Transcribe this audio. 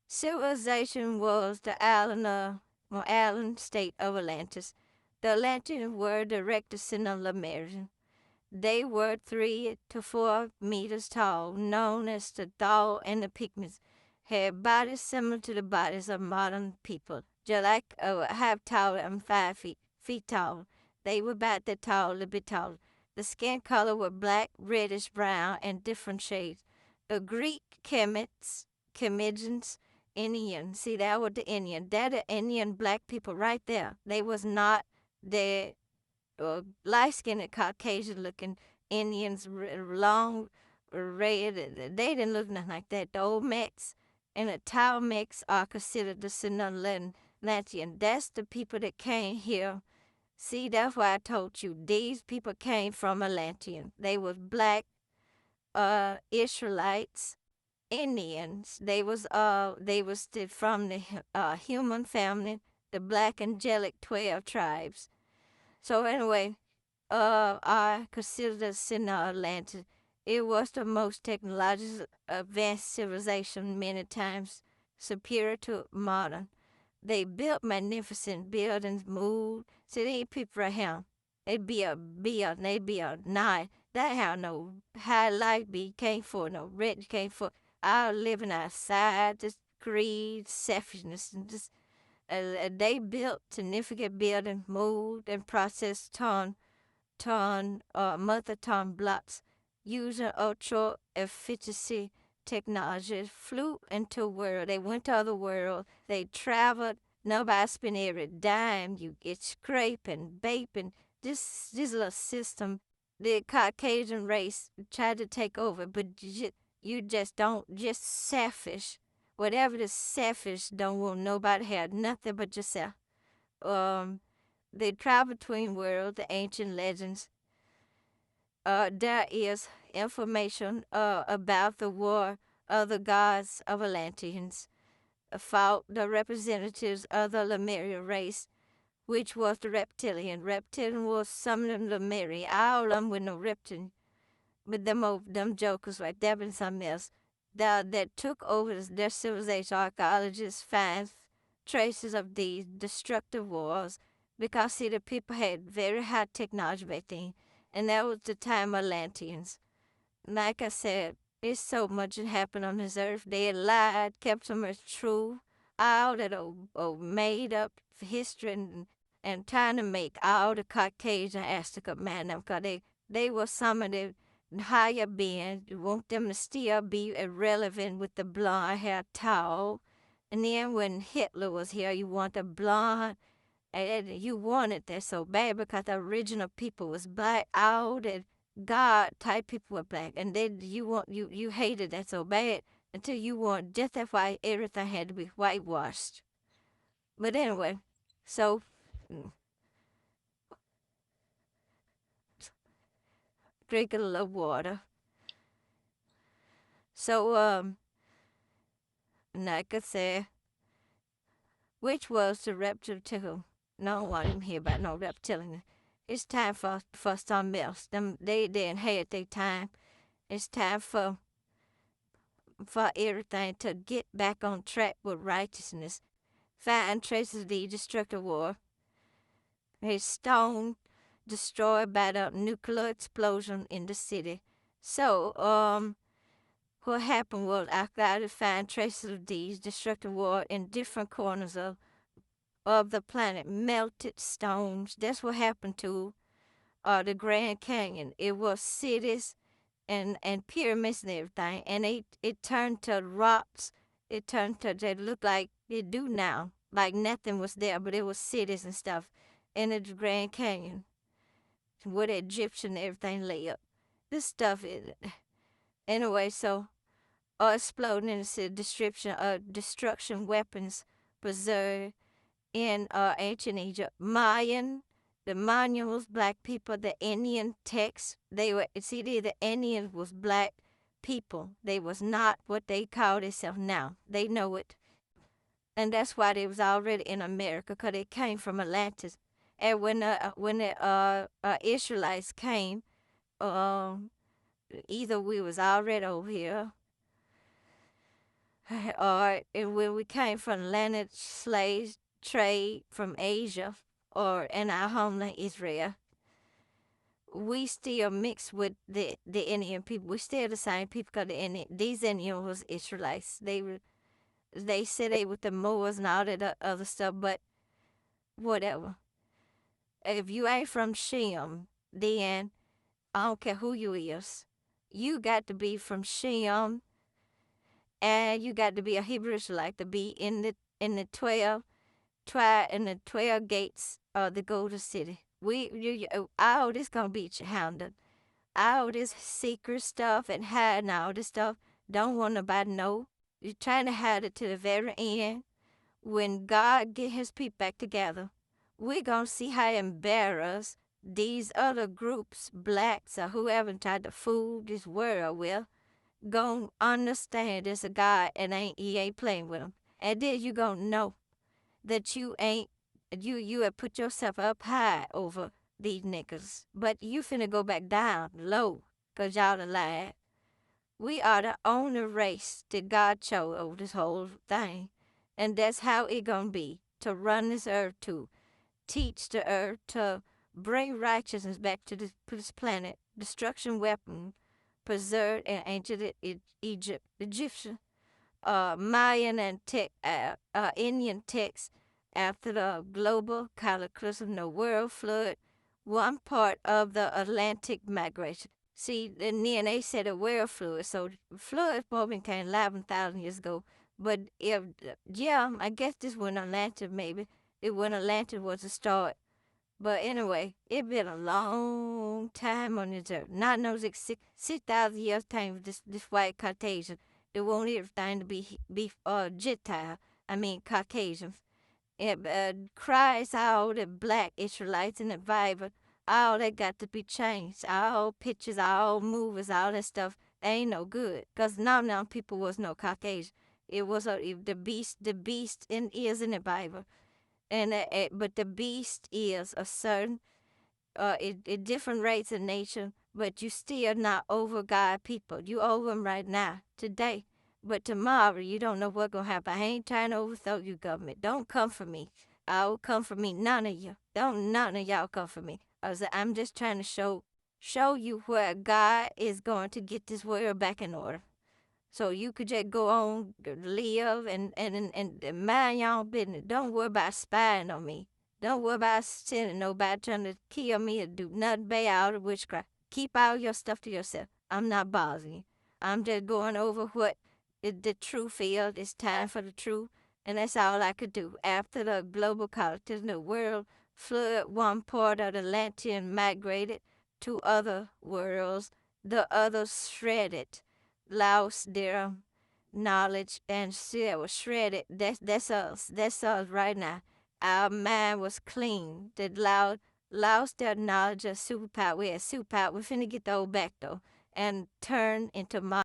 Civilization was the island state of Atlantis. The Atlanteans were direct descendants of the Lemurians. They were 3 to 4 meters tall, known as the Thal and the Pygmies, had bodies similar to the bodies of modern people, just like half taller and 5 feet tall. They were about that tall, a little bit taller. The skin color was black, reddish brown, and different shades. The Greek Chemians, Indian. See, that was the Indian. They're the Indian black people right there. They was not the light-skinned, Caucasian-looking Indians, long, red. They didn't look nothing like that. The Olmecs and the Talmecs are considered the Atlantean. That's the people that came here. See, that's why I told you these people came from Atlantean. They was black, Israelites, Indians. From the human family, the black angelic 12 tribes. So anyway, I consider the sin of Atlantis. It was the most technologically advanced civilization, many times superior to modern. They built magnificent buildings, moved. See, these people right here, they'd be a night. That how no high life be came for, no rich came for. Our living outside, just greed, selfishness, and just they built significant buildings, moved and processed multi-ton blocks using ultra efficiency technology. Flew into world. They went to other world. They traveled. Nobody spent every dime. You get scraping, vaping. This little system, the Caucasian race tried to take over, but you just don't, just selfish. Whatever the selfish don't want nobody have nothing but yourself. Um, they travel between worlds, the ancient legends. There is information about the war of the gods of Atlanteans fought the representatives of the Lemurian race, which was the reptilian. Reptilian was some of them Lemurian. All of them were no reptilian. But them jokers right there and something else that took over their civilization. Archaeologists find traces of these destructive wars because see the people had very high technology back then, and that was the time of Atlanteans. Like I said, it's so much that happened on this earth. They had lied, kept some as true, all that old made up history and trying to make all the Caucasian Aztec man them because they were some of the higher beings. You want them to still be irrelevant with the blonde hair tall. And then when Hitler was here, you want the blonde, and you wanted that so bad because the original people was black, all the God type people were black, and then you hated that so bad until you want just that's why everything had to be whitewashed. But anyway, so drink a little water. So like I said, which was the reptile? No, I don't want him here about no reptilian. It's time for something else. They didn't have their time. It's time for everything to get back on track with righteousness. Find traces of the destructive war. A stone destroyed by the nuclear explosion in the city. So, what happened was I got to find traces of these destructive war in different corners of the planet. Melted stones. That's what happened to the Grand Canyon. It was cities and pyramids and everything, and it turned to rocks. It turned to they look like they do now, like nothing was there, but it was cities and stuff in the Grand Canyon, where the Egyptian and everything lay up. This stuff is anyway. So, exploding into destruction weapons preserved in ancient Egypt, Mayan. The Mayan was black people. The Indian texts, they were, see, the Indians was black people. They was not what they call themselves now. They know it. And that's why they was already in America, because they came from Atlantis. And when the Israelites came, either we was already over here, or when we came from landed slave trade from Asia or in our homeland Israel, we still mix with the Indian people. We still the same people because these Indians was Israelites. They said they with the Moors and all that other stuff, but whatever. If you ain't from Shem, then I don't care who you is. You got to be from Shem, and you got to be a Hebrew Israelite to be in the 12 gates of the golden city. All this gonna be hounded. All this secret stuff and hiding all this stuff. Don't want nobody to know. You're trying to hide it to the very end. When God get his people back together, we're gonna see how embarrassed these other groups, blacks or whoever tried to fool this world with, gonna understand there's a God and he ain't playing with them. And then you gonna know that you have put yourself up high over these niggas, but you finna go back down low, 'cause y'all alive. We are the only race that God chose over this whole thing. And that's how it gonna be, to run this earth, to teach the earth, to bring righteousness back to this planet, destruction weapon, preserved in ancient Egyptian, Mayan and Indian texts after the global cataclysm, the world flood, one part of the Atlantic migration. See, and then they said a world flood, so flood probably came 11,000 years ago. But yeah, I guess this was Atlantic maybe. It when Atlantic was the start. But anyway, it been a long time on this earth. Not no 6,000 years time with this white Caucasian. They want everything to be Gentile. I mean Caucasians. It cries out the black Israelites in the Bible. All that got to be changed. All pictures, all movies, all that stuff ain't no good. Cause now people was no Caucasian. It was the beast is in the Bible, and but the beast is a certain it different race and nation, but you still not over God people. You over them right now, today. But tomorrow, you don't know what's going to happen. I ain't trying to overthrow you, government. Don't come for me. I will come for me. None of you. Don't none of y'all come for me. I'm just trying to show you where God is going to get this world back in order. So you could just go on, live, and mind your own business. Don't worry about spying on me. Don't worry about sending nobody trying to kill me or do nothing bad out of witchcraft. Keep all your stuff to yourself. I'm not bothering you. I'm just going over what the truth is. It's time for the truth. And that's all I could do. After the global cataclysm, the world flood, one part of the Atlantean migrated to other worlds. The others shredded, lost their knowledge, and still was shredded. That's us. That's us right now. Our mind was clean. That lost their knowledge of superpower. We had superpower. We're finna get the old back though, and turn into